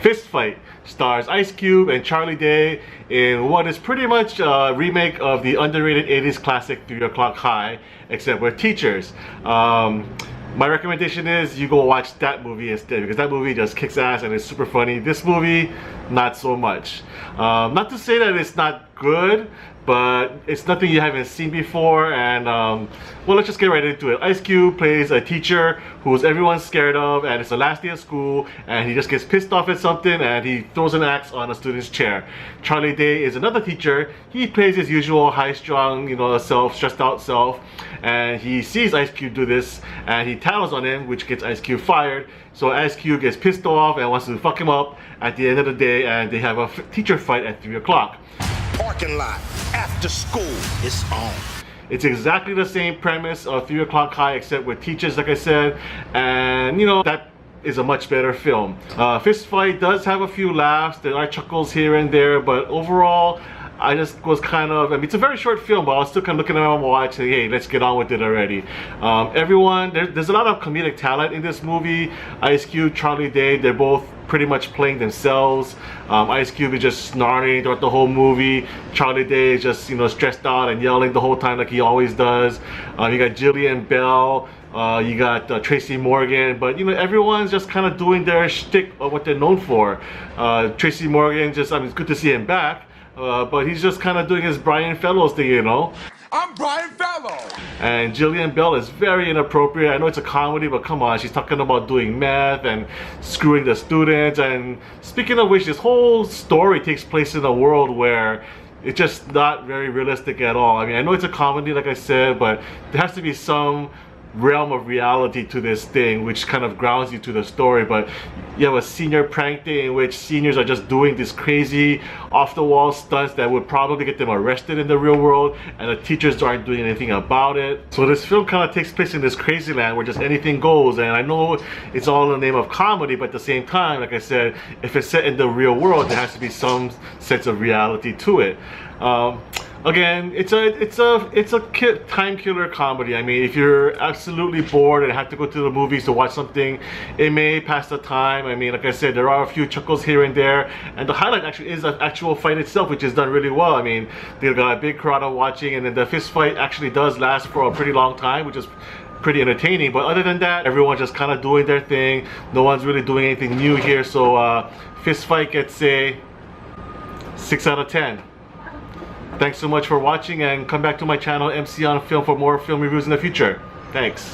Fist Fight stars Ice Cube and Charlie Day in what is pretty much a remake of the underrated 80s classic 3 O'Clock High, except with teachers. My recommendation is you go watch that movie instead, because that movie just kicks ass and it's super funny. This movie, not so much. Not to say that it's not good, but it's nothing you haven't seen before. And well, let's just get right into it. Ice Cube plays a teacher who's everyone's scared of, and it's the last day of school, and he just gets pissed off at something and he throws an axe on a student's chair. Charlie Day is another teacher. He plays his usual high-strung, stressed out self, and he sees Ice Cube do this and he tattles on him, which gets Ice Cube fired. So Ice Cube gets pissed off and wants to fuck him up at the end of the day, and they have a teacher fight at 3 o'clock. Parking lot, after school, it's on. It's exactly the same premise of 3 O'Clock High, except with teachers, like I said, and that is a much better film. Fist Fight does have a few laughs, there are chuckles here and there, but overall, I just was kind of, it's a very short film, but I was still kind of looking at my watch and hey, let's get on with it already. There's a lot of comedic talent in this movie. Ice Cube, Charlie Day, they're both pretty much playing themselves. Ice Cube is just snarling throughout the whole movie. Charlie Day is just, stressed out and yelling the whole time like he always does. You got Jillian Bell, you got Tracy Morgan, but everyone's just kind of doing their shtick of what they're known for. Tracy Morgan, it's good to see him back. But he's just kind of doing his Brian Fellows thing, I'm Brian Fellows! And Jillian Bell is very inappropriate. I know it's a comedy, but come on, she's talking about doing meth and screwing the students. And speaking of which, this whole story takes place in a world where it's just not very realistic at all. I know it's a comedy, like I said, but there has to be some realm of reality to this thing which kind of grounds you to the story. But you have a senior prank day in which seniors are just doing these crazy off-the-wall stunts that would probably get them arrested in the real world, and the teachers aren't doing anything about it. So this film kind of takes place in this crazy land where just anything goes, and I know it's all in the name of comedy, but at the same time, like I said, if it's set in the real world, there has to be some sense of reality to it. Again, it's a time killer comedy. If you're absolutely bored and have to go to the movies to watch something, it may pass the time. Like I said, there are a few chuckles here and there, and the highlight actually is the actual fight itself, which is done really well. They've got a big crowd of watching, and then the fist fight actually does last for a pretty long time, which is pretty entertaining. But other than that, everyone's just kind of doing their thing. No one's really doing anything new here. So Fist Fight gets a 6 out of 10. Thanks so much for watching, and come back to my channel MC on Film for more film reviews in the future. Thanks.